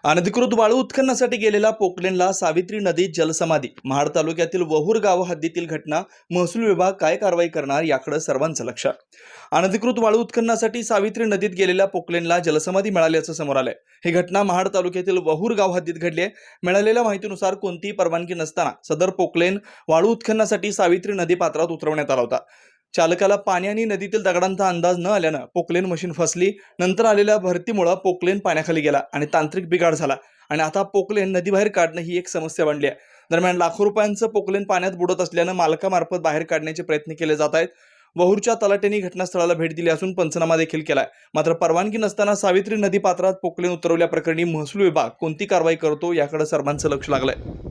अनधिकृत वाळू उत्खननासाठी गेलेला पोकलेनला सावित्री नदीत जलसमाधी. महाड तालुक्यातील वहूर गाव हद्दीतील घटना. महसूल विभाग काय कारवाई करणार याकडे सर्वांचं लक्ष. अनधिकृत वाळू उत्खननासाठी सावित्री नदीत गेलेल्या पोकलेनला जलसमाधी मिळाल्याचं समोर आलंय. ही घटना महाड तालुक्यातील वहूर गाव हद्दीत घडली आहे. मिळालेल्या माहितीनुसार कोणतीही परवानगी नसताना सदर पोकलेन वाळू उत्खननासाठी सावित्री नदी पात्रात उतरवण्यात आला होता. चालकाला पाणी आणि नदीतील दगडांचा अंदाज न आल्यानं पोकलेन मशीन फसली. नंतर आलेल्या भरतीमुळे पोकलेन पाण्याखाली गेला आणि तांत्रिक बिघाड झाला आणि आता पोकलेन नदीबाहेर काढणं ही एक समस्या बनली आहे. दरम्यान लाखो रुपयांचं पोकलेन पाण्यात बुडत असल्यानं मालकामार्फत बाहेर काढण्याचे प्रयत्न केले जात आहेत. वहूरच्या तलाट्यांनी घटनास्थळाला भेट दिली असून पंचनामा देखील केलाय. मात्र परवानगी नसताना सावित्री नदी पात्रात पोकलेन उतरवल्याप्रकरणी महसूल विभाग कोणती कारवाई करतो याकडे सर्वांचं लक्ष लागलंय.